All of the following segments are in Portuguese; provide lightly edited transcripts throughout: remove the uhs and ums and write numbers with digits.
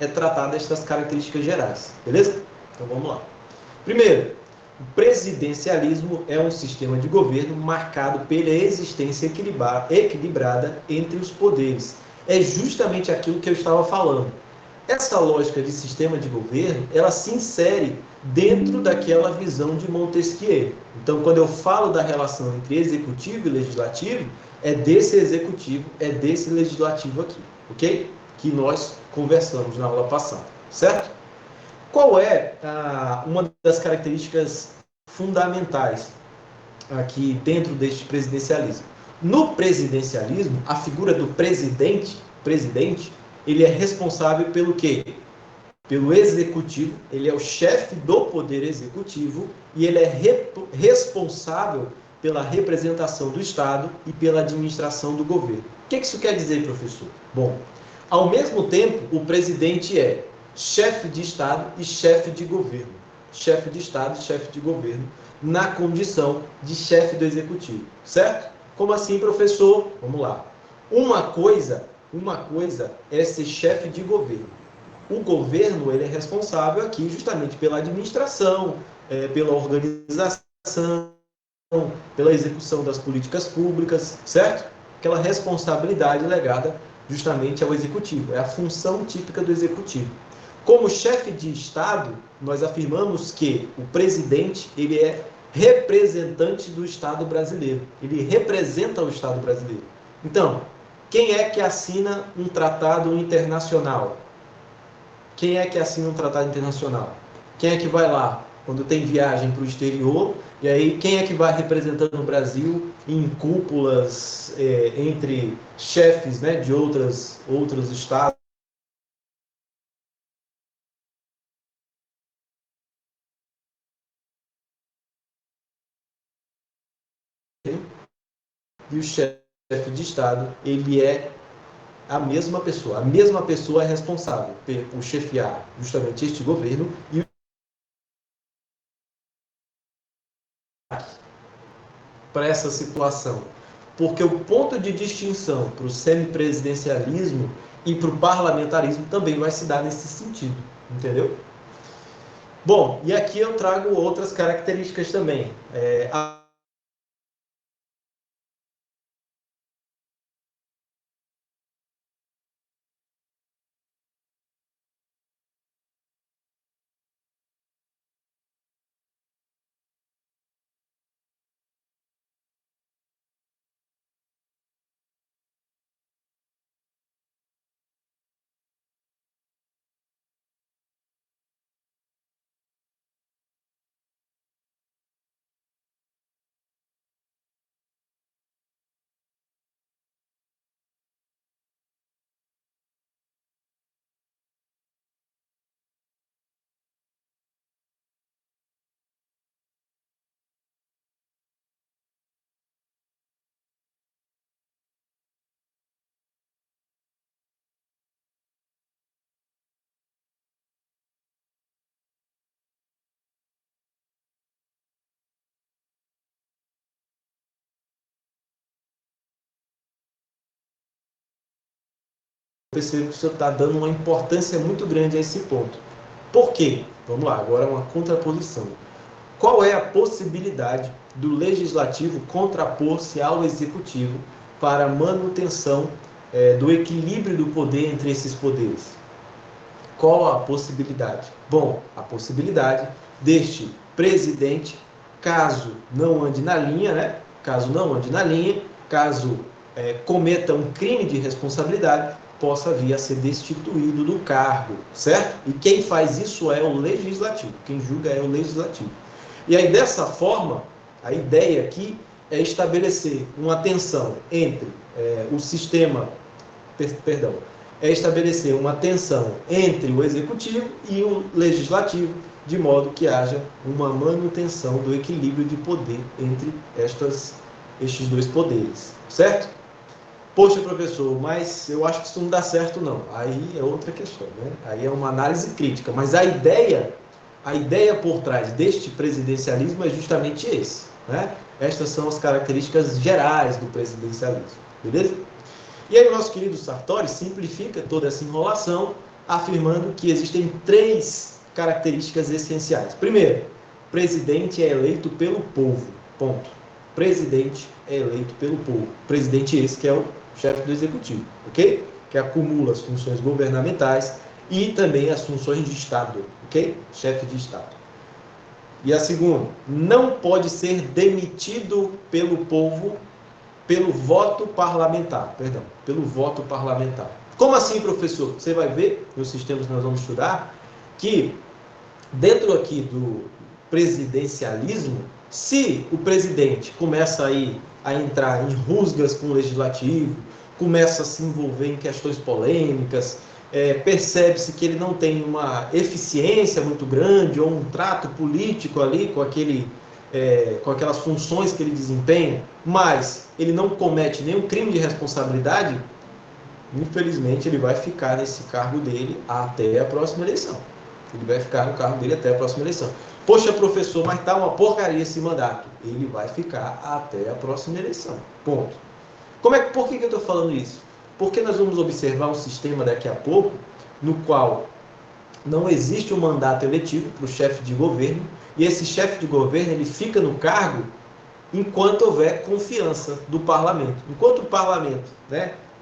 é tratar destas características gerais, beleza? Então vamos lá. Primeiro, o presidencialismo é um sistema de governo marcado pela existência equilibrada entre os poderes. É justamente aquilo que eu estava falando. Essa lógica de sistema de governo, ela se insere dentro daquela visão de Montesquieu. Então, quando eu falo da relação entre executivo e legislativo, é desse executivo, é desse legislativo aqui, ok? Que nós conversamos na aula passada, certo? Qual é uma das características fundamentais aqui dentro deste presidencialismo? No presidencialismo, a figura do presidente, ele é responsável pelo quê? Pelo executivo, ele é o chefe do poder executivo e ele é responsável pela representação do Estado e pela administração do governo. O que isso quer dizer, professor? Bom, ao mesmo tempo, o presidente é chefe de Estado e chefe de governo. Chefe de Estado e chefe de governo, na condição de chefe do executivo, certo? Como assim, professor? Vamos lá. Uma coisa é ser chefe de governo. O governo, ele é responsável aqui justamente pela administração, pela organização, pela execução das políticas públicas, certo? Aquela responsabilidade legada justamente ao executivo, é a função típica do executivo. Como chefe de Estado, nós afirmamos que o presidente, ele é representante do Estado brasileiro, ele representa o Estado brasileiro. Então, quem é que assina um tratado internacional? Quem é que assina um tratado internacional? Quem é que vai lá quando tem viagem para o exterior? E aí, quem é que vai representando o Brasil em cúpulas entre chefes, né, de outros estados? E o chefe de Estado, ele é a mesma pessoa é responsável por chefiar justamente este governo e para essa situação. Porque o ponto de distinção para o semipresidencialismo e para o parlamentarismo também vai se dar nesse sentido, entendeu? Bom, e aqui eu trago outras características também. Percebo que o senhor está dando uma importância muito grande a esse ponto. Por quê? Vamos lá, agora é uma contraposição. Qual é a possibilidade do legislativo contrapor-se ao executivo para a manutenção do equilíbrio do poder entre esses poderes? Qual a possibilidade? Bom, a possibilidade deste presidente, caso não ande na linha, né? Caso cometa um crime de responsabilidade, possa vir a ser destituído do cargo, certo? E quem faz isso é o legislativo, quem julga é o legislativo. E aí, dessa forma, a ideia aqui é estabelecer uma tensão entre o sistema, é estabelecer uma tensão entre o executivo e o legislativo, de modo que haja uma manutenção do equilíbrio de poder entre estes dois poderes, certo? Poxa, professor, mas eu acho que isso não dá certo, não. Aí é outra questão, né? Aí é uma análise crítica. Mas a ideia por trás deste presidencialismo é justamente esse, né? Estas são as características gerais do presidencialismo, beleza? E aí o nosso querido Sartori simplifica toda essa enrolação afirmando que existem 3 características essenciais. Primeiro, o presidente é eleito pelo povo. Ponto. Presidente é eleito pelo povo. Presidente esse que é o chefe do executivo, ok? Que acumula as funções governamentais e também as funções de Estado, ok? Chefe de Estado. E a segunda, não pode ser demitido pelo povo pelo voto parlamentar, pelo voto parlamentar. Como assim, professor? Você vai ver, nos sistemas que nós vamos estudar, que dentro aqui do presidencialismo, se o presidente começa aí a entrar em rusgas com o legislativo, começa a se envolver em questões polêmicas, percebe-se que ele não tem uma eficiência muito grande ou um trato político ali com aquelas funções que ele desempenha, mas ele não comete nenhum crime de responsabilidade, infelizmente ele vai ficar nesse cargo dele até a próxima eleição. Ele vai ficar no cargo dele até a próxima eleição. Poxa, professor, mas tá uma porcaria esse mandato. Ele vai ficar até a próxima eleição. Ponto. Por que eu estou falando isso? Porque nós vamos observar um sistema daqui a pouco no qual não existe um mandato eletivo para o chefe de governo, e esse chefe de governo ele fica no cargo enquanto houver confiança do parlamento. Enquanto o parlamento,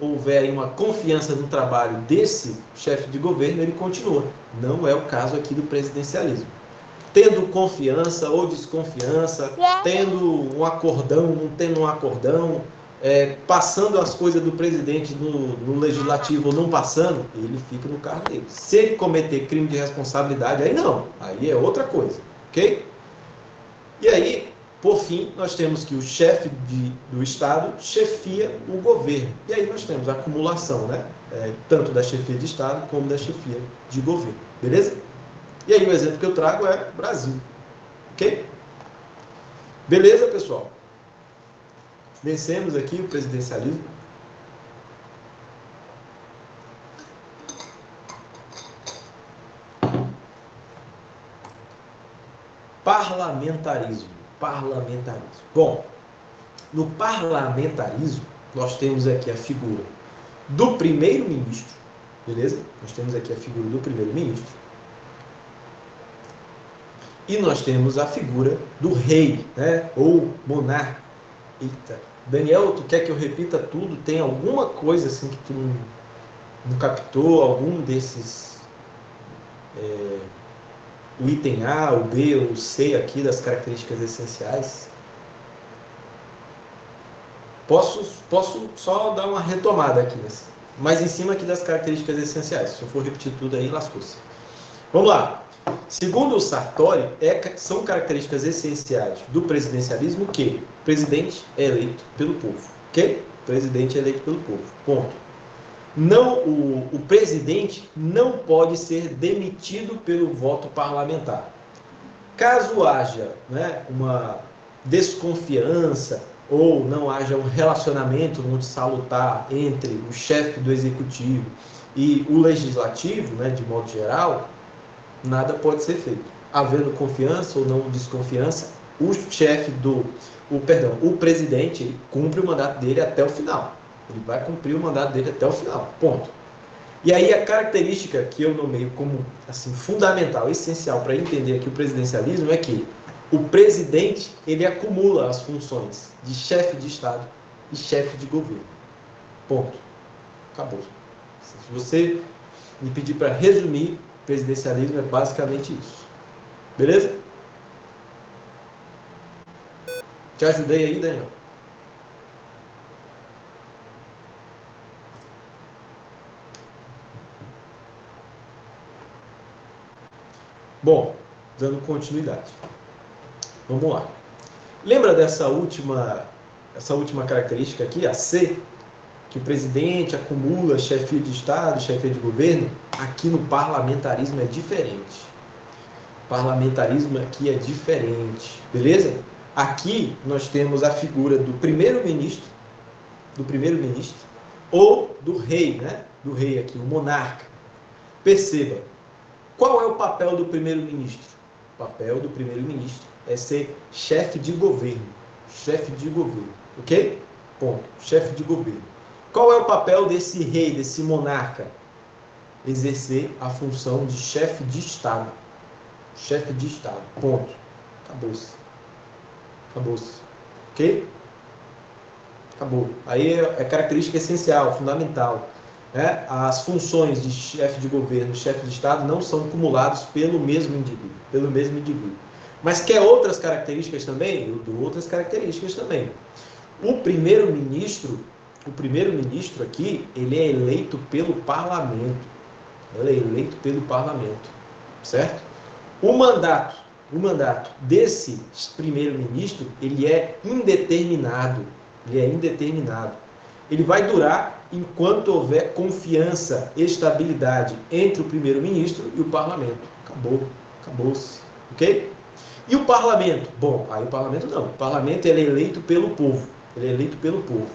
houver uma confiança no trabalho desse chefe de governo, ele continua. Não é o caso aqui do presidencialismo. Tendo confiança ou desconfiança, tendo um acordão, não tendo um acordão, passando as coisas do presidente no legislativo ou não passando, ele fica no cargo dele. Se ele cometer crime de responsabilidade, aí não, aí é outra coisa, ok? E aí, por fim, nós temos que o chefe do Estado chefia o governo. E aí nós temos a acumulação, tanto da chefia de Estado como da chefia de governo, beleza? E aí o exemplo que eu trago é Brasil, ok? Beleza, pessoal? Vencemos aqui o presidencialismo. Parlamentarismo. Bom, no parlamentarismo, nós temos aqui a figura do primeiro-ministro, beleza? Nós temos aqui a figura do primeiro-ministro. E nós temos a figura do rei, ou monarca. Eita, Daniel, tu quer que eu repita tudo? Tem alguma coisa assim que tu não captou? Algum desses... o item A, o B ou o C aqui das características essenciais? Posso só dar uma retomada aqui, mas em cima aqui das características essenciais. Se eu for repetir tudo aí, lascou-se. Vamos lá. Segundo o Sartori, são características essenciais do presidencialismo que o presidente é eleito pelo povo. Ok? O presidente é eleito pelo povo. Ponto. Não, o presidente não pode ser demitido pelo voto parlamentar. Caso haja uma desconfiança ou não haja um relacionamento muito salutar entre o chefe do executivo e o legislativo, de modo geral, nada pode ser feito. Havendo confiança ou não desconfiança, o presidente ele cumpre o mandato dele até o final. Ele vai cumprir o mandato dele até o final. Ponto. E aí a característica que eu nomeio como assim, fundamental, essencial para entender aqui o presidencialismo é que o presidente ele acumula as funções de chefe de Estado e chefe de governo. Ponto. Acabou. Se você me pedir para resumir, presidencialismo é basicamente isso. Beleza? Te ajudei aí, Daniel? Bom, dando continuidade. Vamos lá. Lembra dessa última característica aqui, a C? Que o presidente acumula chefia de Estado, chefia de governo? Aqui no parlamentarismo é diferente. O parlamentarismo aqui é diferente, beleza? Aqui nós temos a figura do primeiro-ministro, ou do rei, Do rei aqui, o monarca. Perceba, qual é o papel do primeiro-ministro? O papel do primeiro-ministro é ser chefe de governo, ok? Ponto, chefe de governo. Qual é o papel desse rei, desse monarca? exercer a função de chefe de Estado. Chefe de Estado. Ponto. Acabou-se. Acabou-se. Ok? Acabou. Aí é característica essencial, fundamental. Né? As funções de chefe de governo, chefe de Estado, não são acumuladas pelo mesmo indivíduo. Pelo mesmo indivíduo. Mas quer outras características também? Eu dou outras características também. O primeiro-ministro aqui, ele é eleito pelo parlamento. Ele é eleito pelo parlamento. Certo? O mandato desse primeiro-ministro, ele é indeterminado. Ele é indeterminado. Ele vai durar enquanto houver confiança, estabilidade entre o primeiro-ministro e o parlamento. Acabou. Acabou-se. Ok? E o parlamento? Bom, aí o parlamento não. O parlamento ele é eleito pelo povo. Ele é eleito pelo povo.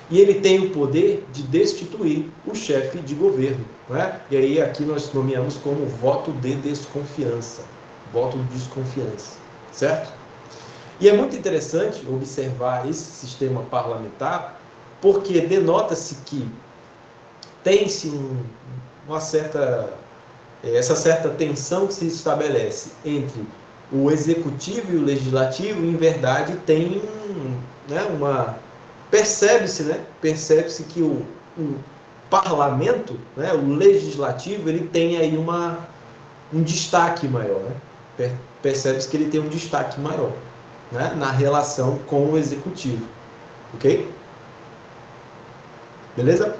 E ele tem o poder de destituir o chefe de governo. Não é? E aí aqui nós nomeamos como voto de desconfiança. Voto de desconfiança. Certo? E é muito interessante observar esse sistema parlamentar, porque denota-se que tem-se essa certa tensão que se estabelece entre o executivo e o legislativo, em verdade, tem percebe-se que o parlamento, né, o legislativo, ele tem aí um destaque maior, né? Percebe-se que ele tem um destaque maior, né, na relação com o executivo, ok? Beleza?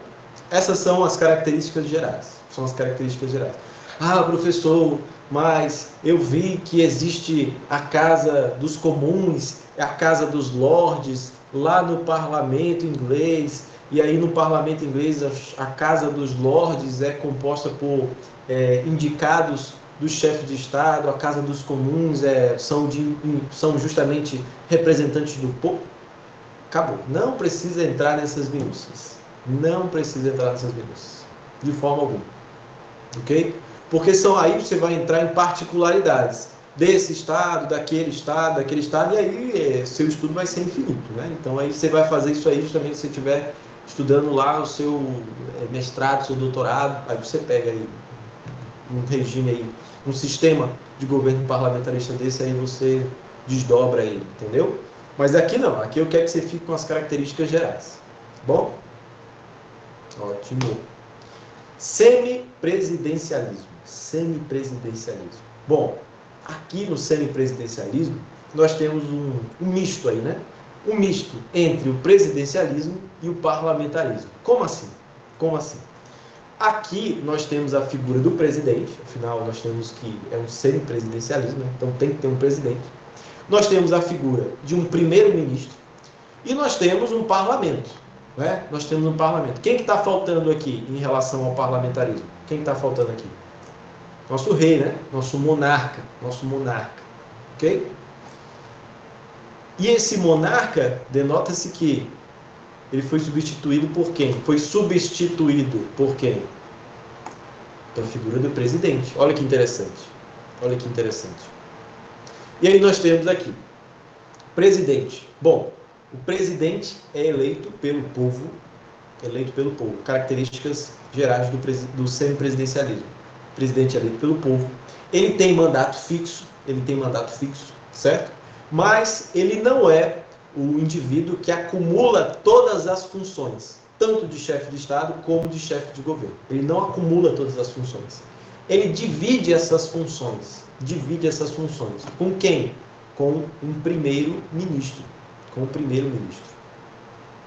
Essas são as características gerais. Ah, professor, mas eu vi que existe a Casa dos Comuns, a Casa dos Lordes, lá no parlamento inglês, e aí no parlamento inglês a Casa dos Lordes é composta por indicados do chefe de Estado, a Casa dos Comuns são justamente representantes do povo. Acabou. Não precisa entrar nessas minúcias. Não precisa entrar nessas minúcias. De forma alguma. Ok? Porque aí você vai entrar em particularidades desse estado, daquele estado, e aí seu estudo vai ser infinito, né? Então aí você vai fazer isso aí justamente se você estiver estudando lá o seu mestrado, seu doutorado, aí você pega aí um regime aí, um sistema de governo parlamentarista desse, aí você desdobra ele, entendeu? Mas aqui não, aqui eu quero que você fique com as características gerais. Bom? Ótimo. Semipresidencialismo. Bom, aqui no semipresidencialismo, nós temos um misto aí, né? Um misto entre o presidencialismo e o parlamentarismo. Como assim? Aqui nós temos a figura do presidente, afinal nós temos que é um semipresidencialismo, né? Então tem que ter um presidente. Nós temos a figura de um primeiro-ministro e nós temos um parlamento. Né? Nós temos um parlamento. Quem que está faltando aqui em relação ao parlamentarismo? Quem está faltando aqui? Nosso rei, né? Nosso monarca. Ok? E esse monarca, denota-se que ele foi substituído por quem? Pela figura do presidente. Olha que interessante. E aí nós temos aqui, presidente. Bom, o presidente é eleito pelo povo. Características gerais do semipresidencialismo. O presidente é eleito pelo povo. Ele tem mandato fixo, certo? Mas ele não é o indivíduo que acumula todas as funções, tanto de chefe de Estado como de chefe de governo. Ele não acumula todas as funções. Ele divide essas funções. Com quem? Com um primeiro-ministro.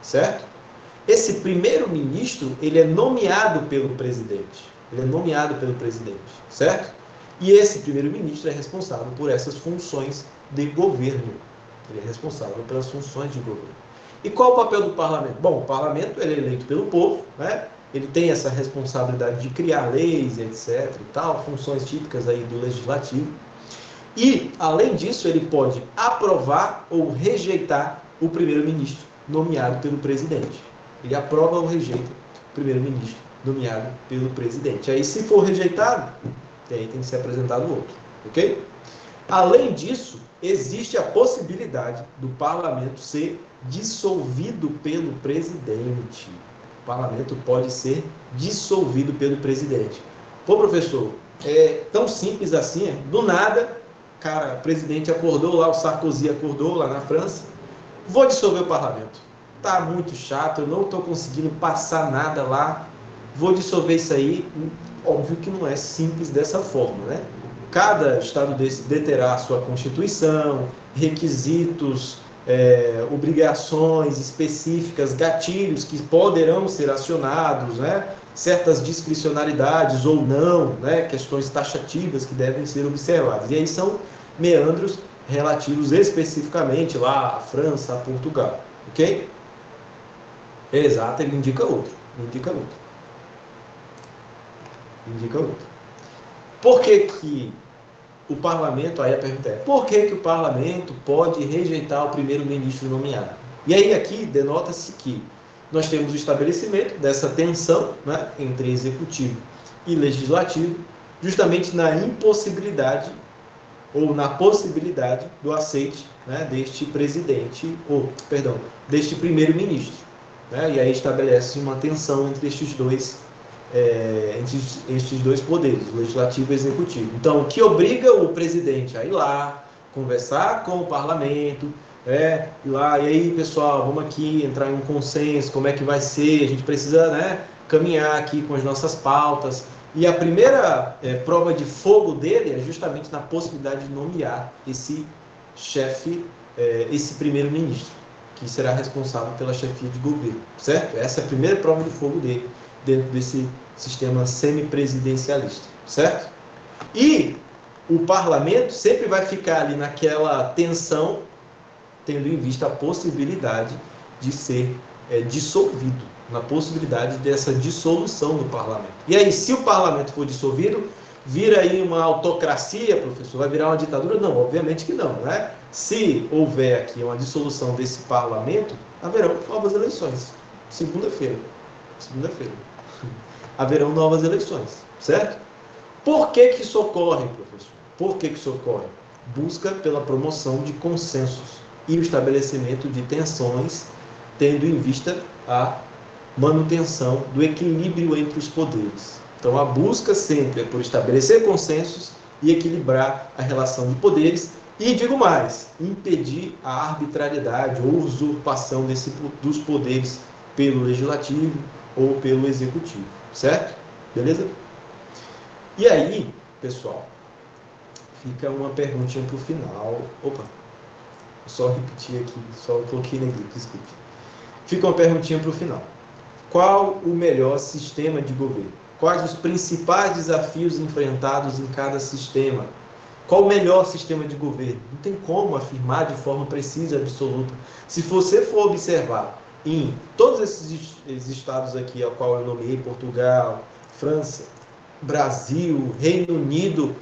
Certo? Esse primeiro-ministro, ele é nomeado pelo presidente. Certo? E esse primeiro-ministro é responsável por essas funções de governo. E qual o papel do parlamento? Bom, o parlamento ele é eleito pelo povo, né? Ele tem essa responsabilidade de criar leis, etc. e tal, funções típicas aí do legislativo. E, além disso, ele pode aprovar ou rejeitar o primeiro-ministro nomeado pelo presidente. Ele aprova ou rejeita o primeiro-ministro nomeado pelo presidente. Aí, se for rejeitado, aí tem que ser apresentado outro. Ok? Além disso, existe a possibilidade do parlamento ser dissolvido pelo presidente. O parlamento pode ser dissolvido pelo presidente. Pô, professor, é tão simples assim, do nada, cara, o presidente acordou lá, o Sarkozy acordou lá na França, vou dissolver o parlamento. Tá muito chato, eu não estou conseguindo passar nada lá, vou dissolver isso aí. Óbvio que não é simples dessa forma, né? Cada estado desse deterá a sua constituição, requisitos, obrigações específicas, gatilhos que poderão ser acionados, né? Certas discricionalidades ou não, né? Questões taxativas que devem ser observadas. E aí são meandros relativos especificamente lá à França, a Portugal, ok? Exato, ele indica outro, indica outro, indica outro. Por que o parlamento, aí a pergunta é, por que o parlamento pode rejeitar o primeiro-ministro nomeado? E aí aqui denota-se que nós temos o estabelecimento dessa tensão, né, entre executivo e legislativo, justamente na impossibilidade ou na possibilidade do aceite, né, deste presidente, deste primeiro-ministro. Né, e aí estabelece uma tensão entre estes dois poderes, o legislativo e o executivo. Então, o que obriga o presidente a ir lá, conversar com o parlamento, ir lá, e aí, pessoal, vamos aqui entrar em um consenso, como é que vai ser, a gente precisa, né, caminhar aqui com as nossas pautas. E a primeira prova de fogo dele é justamente na possibilidade de nomear esse chefe, esse primeiro-ministro, que será responsável pela chefia de governo, certo? Essa é a primeira prova de fogo dele, dentro desse sistema semipresidencialista, certo? E o parlamento sempre vai ficar ali naquela tensão, tendo em vista a possibilidade de ser dissolvido, na possibilidade dessa dissolução do parlamento. E aí, se o parlamento for dissolvido, vira aí uma autocracia, professor? Vai virar uma ditadura? Não, obviamente que não, né? Se houver aqui uma dissolução desse parlamento, haverão novas eleições. Segunda-feira. Haverão novas eleições, certo? Por que isso ocorre, professor? Por que isso ocorre? Busca pela promoção de consensos e o estabelecimento de tensões, tendo em vista a manutenção do equilíbrio entre os poderes. Então, a busca sempre é por estabelecer consensos e equilibrar a relação de poderes e, digo mais, impedir a arbitrariedade ou usurpação dos poderes pelo legislativo ou pelo executivo, certo? Beleza? E aí, pessoal, fica uma perguntinha para o final. Opa, só repetir aqui, só coloquei negrito, desculpe. Fica uma perguntinha para o final. Qual o melhor sistema de governo? Quais os principais desafios enfrentados em cada sistema? Qual o melhor sistema de governo? Não tem como afirmar de forma precisa, absoluta. Se você for observar em todos esses estados aqui, ao qual eu nomeei, Portugal, França, Brasil, Reino Unido,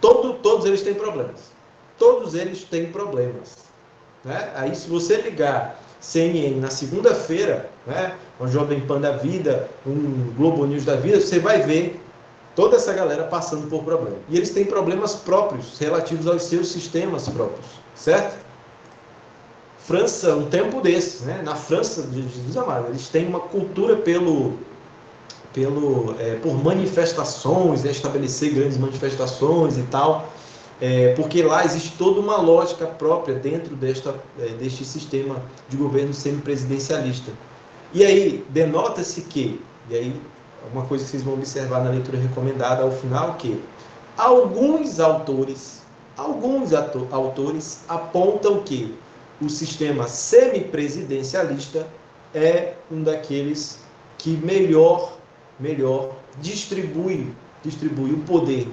todos eles têm problemas. Todos eles têm problemas. Né? Aí, se você ligar CNN na segunda-feira, né, um Jovem Pan da vida, um Globo News da vida, você vai ver toda essa galera passando por problemas. E eles têm problemas próprios, relativos aos seus sistemas próprios, certo? França, um tempo desses, né? Na França, Jesus amado, eles têm uma cultura por manifestações, né? Estabelecer grandes manifestações e tal, porque lá existe toda uma lógica própria dentro deste sistema de governo semipresidencialista. E aí, denota-se que, e aí, uma coisa que vocês vão observar na leitura recomendada ao final, que alguns autores apontam que o sistema semipresidencialista é um daqueles que melhor distribui o poder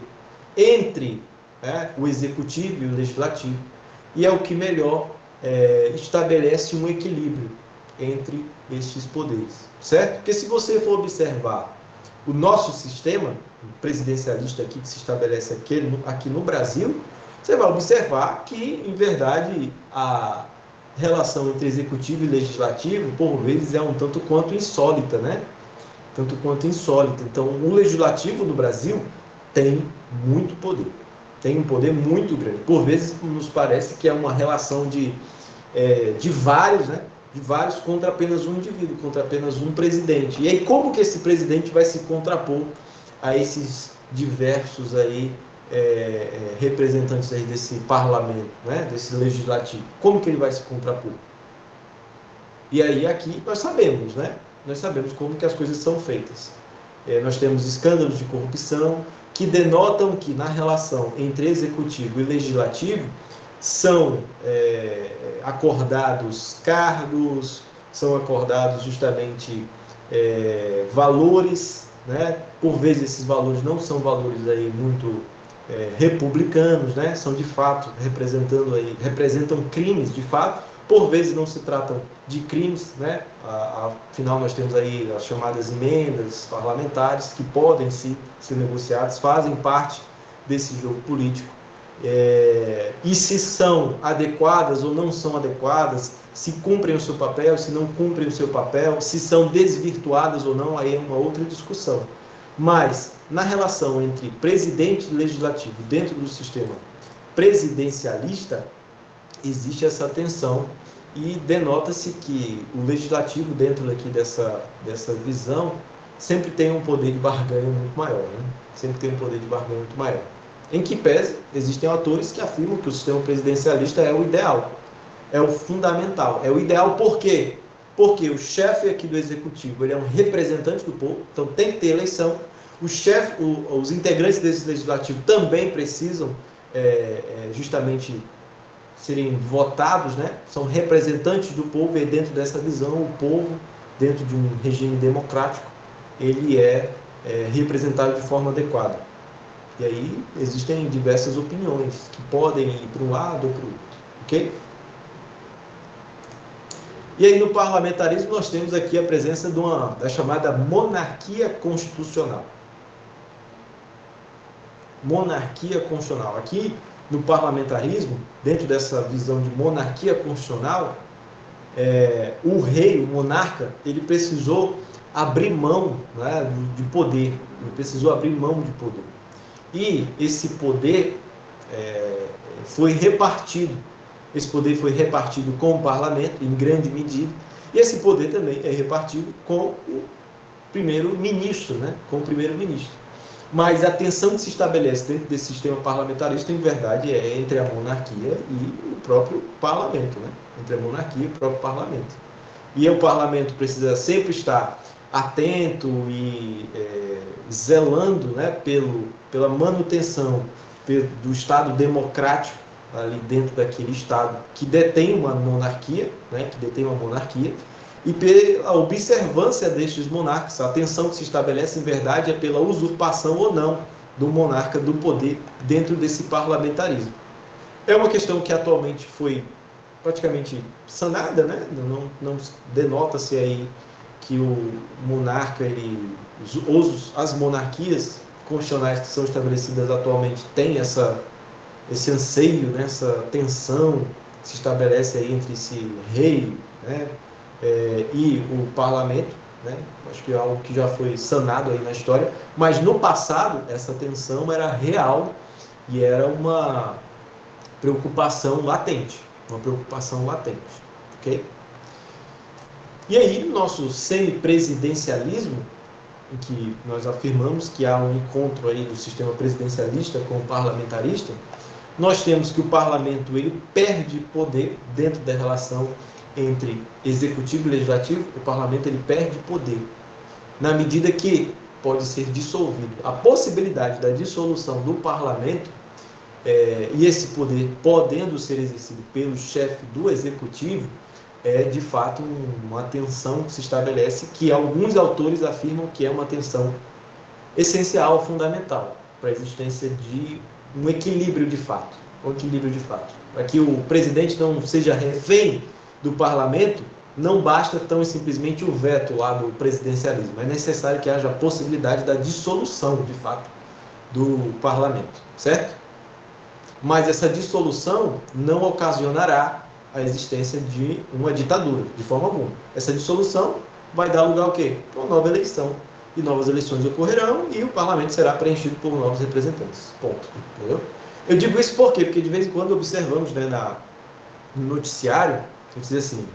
entre o executivo e o legislativo, e é o que melhor estabelece um equilíbrio entre estes poderes, certo? Porque se você for observar o nosso sistema presidencialista aqui que se estabelece aqui no Brasil, você vai observar que, em verdade, a relação entre executivo e legislativo, por vezes, é um tanto quanto insólita, né? Tanto quanto insólita. Então, o legislativo no Brasil tem muito poder. Tem um poder muito grande. Por vezes, nos parece que é uma relação de vários, né? De vários contra apenas um indivíduo, contra apenas um presidente. E aí, como que esse presidente vai se contrapor a esses diversos aí, representantes aí desse parlamento, né, desse legislativo. Como que ele vai se contrapor? E aí aqui nós sabemos, né? Nós sabemos como que as coisas são feitas. Nós temos escândalos de corrupção que denotam que na relação entre executivo e legislativo são acordados cargos, são acordados justamente valores, né? Por vezes esses valores não são valores aí muito republicanos, né? São de fato representam crimes de fato. Por vezes não se tratam de crimes, né? Afinal nós temos aí as chamadas emendas parlamentares que podem ser negociadas, fazem parte desse jogo político. E se são adequadas ou não são adequadas, se cumprem o seu papel, se não cumprem o seu papel, se são desvirtuadas ou não, aí é uma outra discussão. Mas, na relação entre presidente e legislativo dentro do sistema presidencialista, existe essa tensão e denota-se que o legislativo, dentro aqui dessa visão, sempre tem um poder de barganha muito maior, né? Sempre tem um poder de barganha muito maior. Em que pese, existem autores que afirmam que o sistema presidencialista é o ideal, é o fundamental. É o ideal por quê? Porque o chefe aqui do executivo, ele é um representante do povo, então tem que ter eleição. Os integrantes desse legislativo também precisam justamente serem votados, né? São representantes do povo, e dentro dessa visão, o povo, dentro de um regime democrático, ele é representado de forma adequada. E aí existem diversas opiniões que podem ir para um lado ou para o outro, ok? E aí no parlamentarismo nós temos aqui a presença da chamada monarquia constitucional. Monarquia constitucional. Aqui no parlamentarismo, dentro dessa visão de monarquia constitucional, o rei, o monarca, ele precisou abrir mão, né, de poder. Ele precisou abrir mão de poder. E esse poder foi repartido. Esse poder foi repartido com o parlamento, em grande medida, e esse poder também é repartido com o primeiro-ministro, né? Com o primeiro-ministro. Mas a tensão que se estabelece dentro desse sistema parlamentarista, em verdade, é entre a monarquia e o próprio parlamento, né? Entre a monarquia e o próprio parlamento. E o parlamento precisa sempre estar atento e zelando, né, pela manutenção do Estado democrático ali dentro daquele Estado que detém uma monarquia, né, e pela observância destes monarcas. A tensão que se estabelece, em verdade, é pela usurpação ou não do monarca do poder dentro desse parlamentarismo. É uma questão que atualmente foi praticamente sanada, né? Não denota-se aí que o monarca, as monarquias constitucionais que são estabelecidas atualmente têm esse anseio, né? Essa tensão que se estabelece aí entre esse rei, né? E o parlamento, né? Acho que é algo que já foi sanado aí na história, mas no passado essa tensão era real e era uma preocupação latente, ok? E aí, no nosso semipresidencialismo, em que nós afirmamos que há um encontro aí do sistema presidencialista com o parlamentarista, nós temos que o parlamento ele perde poder dentro da relação entre executivo e legislativo. O parlamento ele perde poder na medida que pode ser dissolvido. A possibilidade da dissolução do parlamento e esse poder podendo ser exercido pelo chefe do executivo é de fato uma tensão que se estabelece, que alguns autores afirmam que é uma tensão essencial, fundamental para a existência de um equilíbrio de fato, para que o presidente não seja refém do parlamento. Não basta tão simplesmente o veto lá do presidencialismo, é necessário que haja a possibilidade da dissolução de fato do parlamento, certo? Mas essa dissolução não ocasionará a existência de uma ditadura, de forma alguma. Essa dissolução vai dar lugar ao quê? Para uma nova eleição. E novas eleições ocorrerão e o parlamento será preenchido por novos representantes. Ponto. Entendeu? Eu digo isso por quê? Porque de vez em quando observamos, né, no noticiário, a gente diz assim,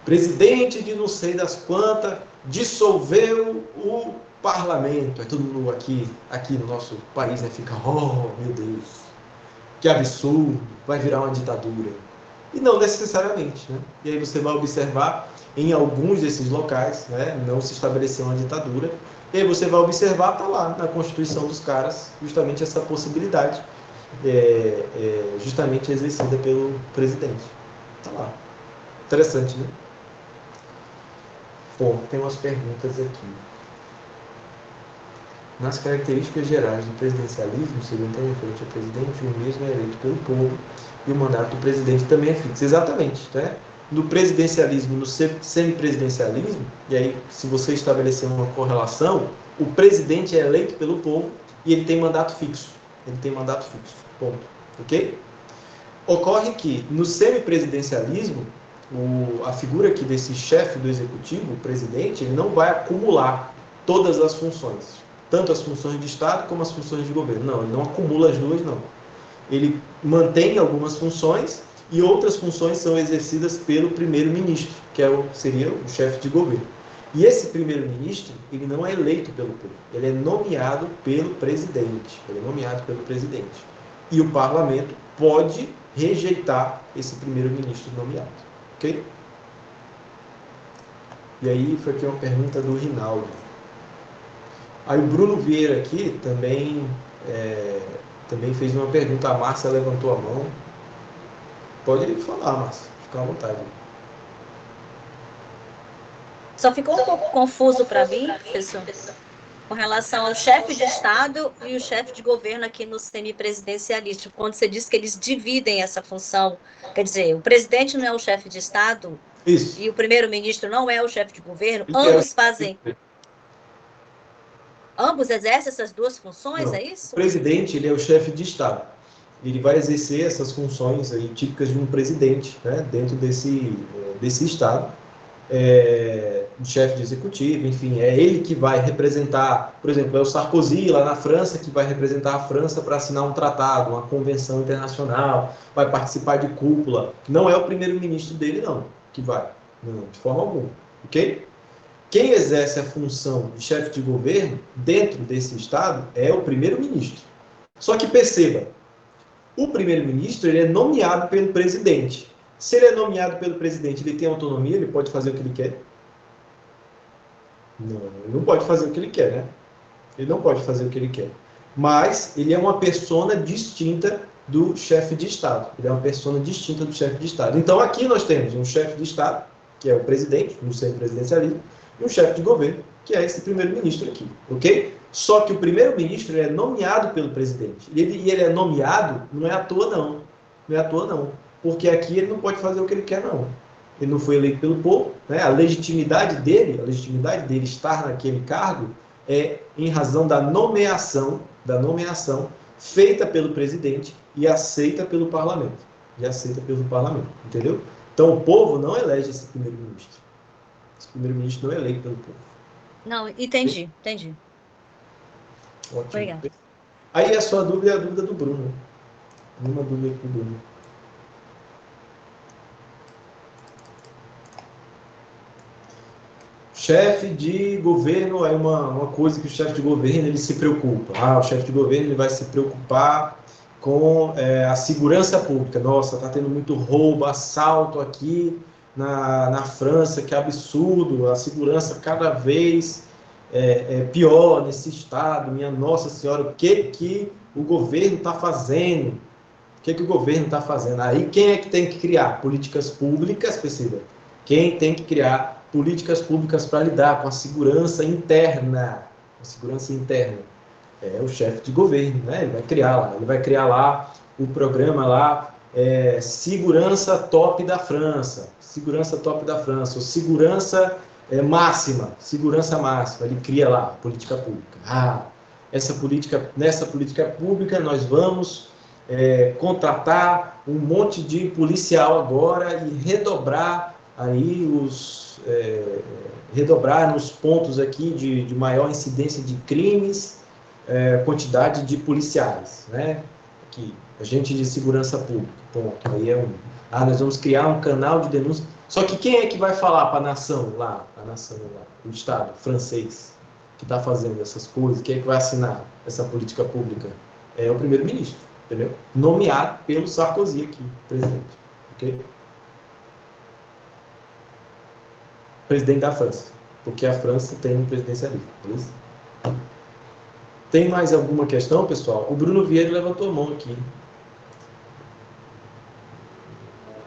presidente de não sei das quantas dissolveu o parlamento. Aí todo mundo aqui no nosso país, né, fica, oh, meu Deus, que absurdo, vai virar uma ditadura. E não necessariamente, né? E aí você vai observar, em alguns desses locais, né, não se estabeleceu uma ditadura, e aí você vai observar, está lá na Constituição dos caras, justamente essa possibilidade, justamente exercida pelo presidente. Está lá. Interessante, né? Bom, tem umas perguntas aqui. Nas características gerais do presidencialismo, segundo tem frente ao presidente, o mesmo é eleito pelo povo e o mandato do presidente também é fixo. Exatamente, né? No presidencialismo, no semipresidencialismo, e aí se você estabelecer uma correlação, o presidente é eleito pelo povo e ele tem mandato fixo. Ele tem mandato fixo. Ponto. Ok? Ocorre que no semipresidencialismo, a figura aqui desse chefe do executivo, o presidente, ele não vai acumular todas as funções. Tanto as funções de Estado como as funções de governo. Não, ele não acumula as duas, não. Ele mantém algumas funções e outras funções são exercidas pelo primeiro-ministro, que seria o chefe de governo. E esse primeiro-ministro, ele não é eleito pelo povo, ele é nomeado pelo presidente. Ele é nomeado pelo presidente. E o parlamento pode rejeitar esse primeiro-ministro nomeado. Ok? E aí foi aqui uma pergunta do Rinaldo. Aí o Bruno Vieira aqui também fez uma pergunta. A Márcia levantou a mão. Pode falar, Márcia. Fica à vontade. Só ficou um pouco confuso para mim, professor, com relação ao chefe de Estado e o chefe de governo aqui no semipresidencialismo, quando você diz que eles dividem essa função. Quer dizer, o presidente não é o chefe de Estado. Isso. E o primeiro-ministro não é o chefe de governo. Ambos fazem... Ambos exercem essas duas funções, não. é isso? O presidente, ele é o chefe de Estado. Ele vai exercer essas funções aí, típicas de um presidente, né, dentro desse Estado. O chefe de executivo, enfim, é ele que vai representar, por exemplo, é o Sarkozy lá na França que vai representar a França para assinar um tratado, uma convenção internacional, vai participar de cúpula. Não é o primeiro-ministro dele, não, que vai, não, de forma alguma, ok? Quem exerce a função de chefe de governo dentro desse Estado é o primeiro-ministro. Só que perceba, o primeiro-ministro ele é nomeado pelo presidente. Se ele é nomeado pelo presidente, ele tem autonomia, ele pode fazer o que ele quer? Não, ele não pode fazer o que ele quer, né? Ele não pode fazer o que ele quer. Mas ele é uma persona distinta do chefe de Estado. Ele é uma persona distinta do chefe de Estado. Então aqui nós temos um chefe de Estado, que é o presidente, no semipresidencialismo, e um chefe de governo, que é esse primeiro-ministro aqui, ok? Só que o primeiro-ministro é nomeado pelo presidente. E ele é nomeado, não é à toa não. Não é à toa não. Porque aqui ele não pode fazer o que ele quer não. Ele não foi eleito pelo povo, né? A legitimidade dele estar naquele cargo é em razão da nomeação feita pelo presidente e aceita pelo parlamento. Entendeu? Então o povo não elege esse primeiro-ministro. Esse primeiro-ministro não é eleito pelo povo. Não, entendi. Ótimo. Obrigada. Aí a sua dúvida é a dúvida do Bruno. Uma dúvida para o Bruno. Chefe de governo é uma coisa que o chefe de governo ele se preocupa. O chefe de governo ele vai se preocupar com a segurança pública. Nossa, está tendo muito roubo, assalto aqui na França, que absurdo. A segurança cada vez pior nesse estado. Minha Nossa Senhora, o que o governo está fazendo? O que o governo está fazendo? Aí quem é que tem que criar políticas públicas, perceba? Quem tem que criar políticas públicas para lidar com a segurança interna? A segurança interna é o chefe de governo, né? Ele vai criar lá o programa lá, segurança top da França, ou segurança máxima. Ele cria lá política pública. Nessa política pública nós vamos contratar um monte de policial agora e redobrar nos pontos aqui de maior incidência de crimes, quantidade de policiais, né? Aqui, agente de segurança pública, ponto. Aí nós vamos criar um canal de denúncia. Só que quem é que vai falar para a nação lá, o Estado francês, que está fazendo essas coisas? Quem é que vai assinar essa política pública? É o primeiro-ministro, entendeu? Nomeado pelo Sarkozy aqui, presidente. Ok? Presidente da França, porque a França tem um presidencialismo, beleza? Tem mais alguma questão, pessoal? O Bruno Vieira levantou a mão aqui.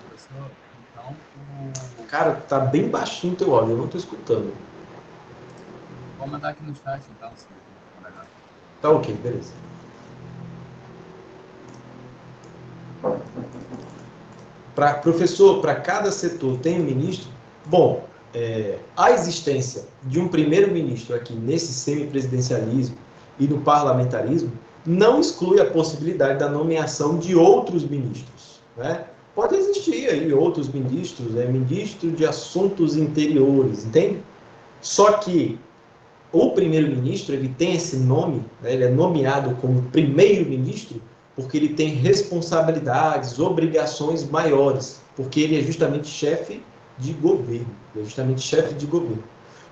Professor, então, Cara, tá bem baixinho o teu áudio, eu não tô escutando. vou mandar aqui no chat, então, se for melhor. Tá ok, beleza. Professor, para cada setor tem um ministro? Bom, a existência de um primeiro-ministro aqui nesse semipresidencialismo e no parlamentarismo não exclui a possibilidade da nomeação de outros ministros, né? Pode existir aí outros ministros, ministro de assuntos interiores, entende? Só que o primeiro-ministro, ele tem esse nome, né, ele é nomeado como primeiro-ministro porque ele tem responsabilidades, obrigações maiores, porque ele é justamente chefe de governo, ele é justamente chefe de governo.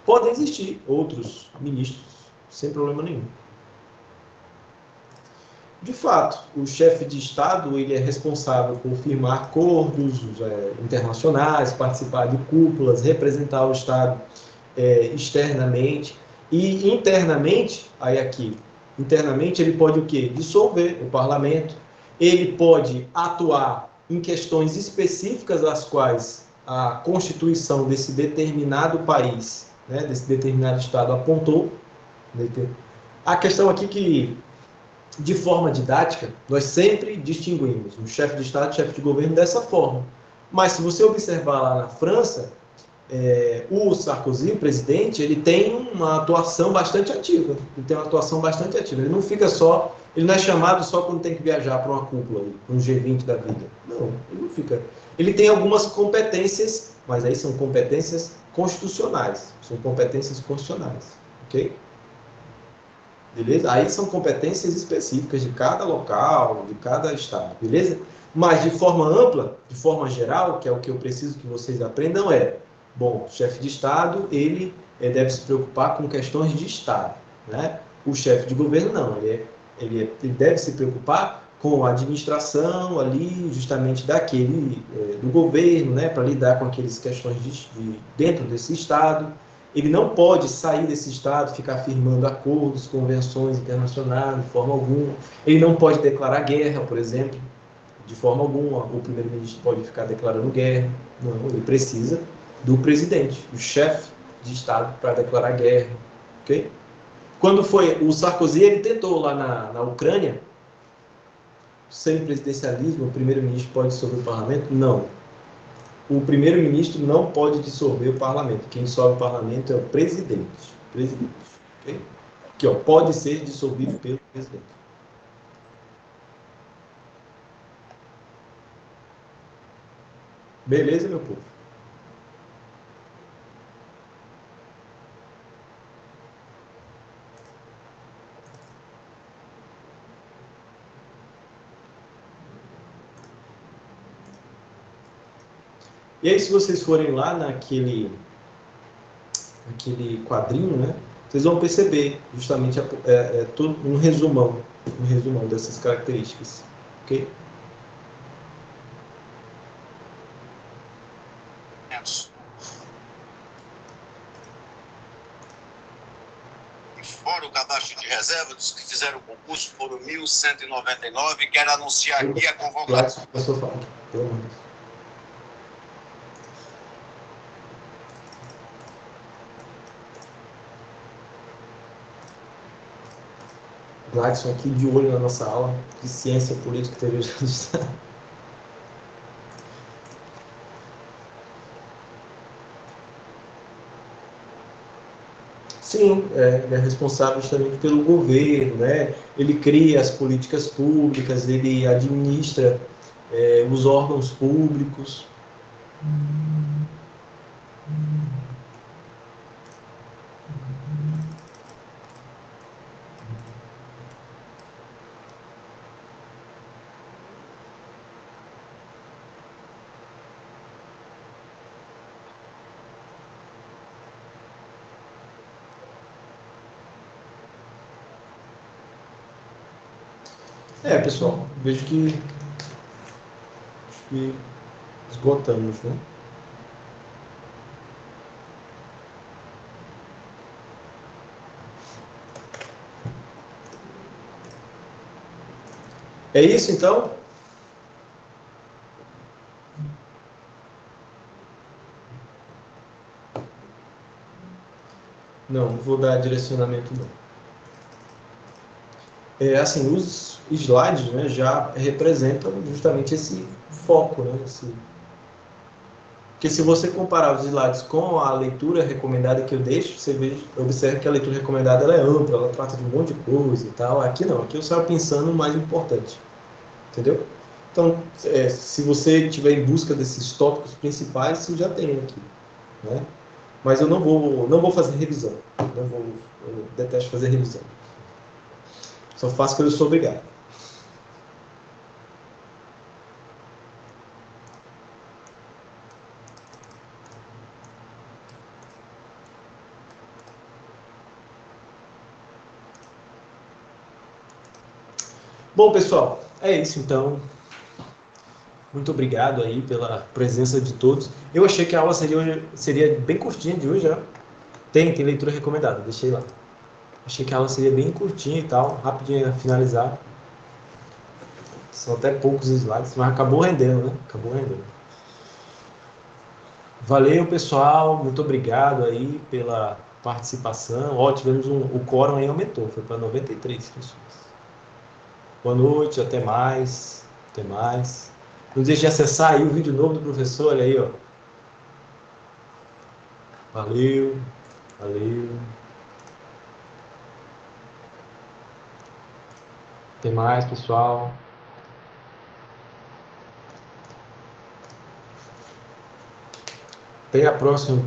Podem existir outros ministros, sem problema nenhum. De fato, o chefe de Estado ele é responsável por firmar acordos internacionais, participar de cúpulas, representar o Estado externamente e internamente, internamente ele pode o quê? Dissolver o parlamento, ele pode atuar em questões específicas às quais a Constituição desse determinado país, né, desse determinado Estado apontou. A questão aqui que, de forma didática, nós sempre distinguimos o chefe de Estado e o chefe de governo dessa forma. Mas se você observar lá na França, o Sarkozy, o presidente, ele tem uma atuação bastante ativa. Ele não fica só, ele não é chamado só quando tem que viajar para uma cúpula, para um G20 da vida. Não, ele não fica. Ele tem algumas competências, mas aí são competências constitucionais. Ok? Beleza? Aí são competências específicas de cada local, de cada estado, beleza? Mas de forma ampla, de forma geral, que é o que eu preciso que vocês aprendam, bom, o chefe de Estado, ele deve se preocupar com questões de Estado, né? O chefe de governo, não, ele deve se preocupar com a administração ali, justamente do governo, né? Para lidar com aquelas questões dentro desse Estado. Ele não pode sair desse Estado, ficar firmando acordos, convenções internacionais, de forma alguma. Ele não pode declarar guerra, por exemplo, de forma alguma. O primeiro-ministro pode ficar declarando guerra. Não, ele precisa do presidente, do chefe de Estado, para declarar guerra. Ok? Quando foi o Sarkozy, ele tentou lá na Ucrânia, sem presidencialismo, o primeiro-ministro pode dissolver o parlamento? Não. O primeiro-ministro não pode dissolver o parlamento. Quem dissolve o parlamento é o presidente. Okay? Que pode ser dissolvido pelo presidente. Beleza, meu povo? E aí, se vocês forem lá naquele quadrinho, né, vocês vão perceber justamente todo um resumão dessas características. Ok? E fora o cadastro de reserva, dos que fizeram o concurso foram 1.199. Quero anunciar aqui a convocação. Gladson aqui de olho na nossa aula de ciência política e teoria do Estado. Sim, ele é responsável justamente pelo governo, né? Ele cria as políticas públicas, ele administra os órgãos públicos. Pessoal, vejo que esgotamos, né? É isso, então? Não vou dar direcionamento, não. Assim, os slides, né, já representam justamente esse foco, né? Porque se você comparar os slides com a leitura recomendada que eu deixo, você observa que a leitura recomendada ela é ampla, ela trata de um monte de coisa e tal. Aqui não, aqui eu saio pensando no mais importante. Entendeu? Então, se você estiver em busca desses tópicos principais, você já tem aqui. Né? Mas eu não vou fazer revisão. Eu detesto fazer revisão. Só faço quando eu sou obrigado. Bom, pessoal, é isso então. Muito obrigado aí pela presença de todos. Eu achei que a aula seria bem curtinha de hoje, já. Tem leitura recomendada, deixei lá. Achei que a aula seria bem curtinha e tal, rapidinho a finalizar. São até poucos slides, mas acabou rendendo, né? Acabou rendendo. Valeu, pessoal. Muito obrigado aí pela participação. Ó, tivemos o quórum aí aumentou, foi para 93 pessoas. Boa noite, até mais. Até mais. Não deixe de acessar aí o vídeo novo do professor, olha aí, ó. Valeu, valeu. Até mais, pessoal. Até a próxima.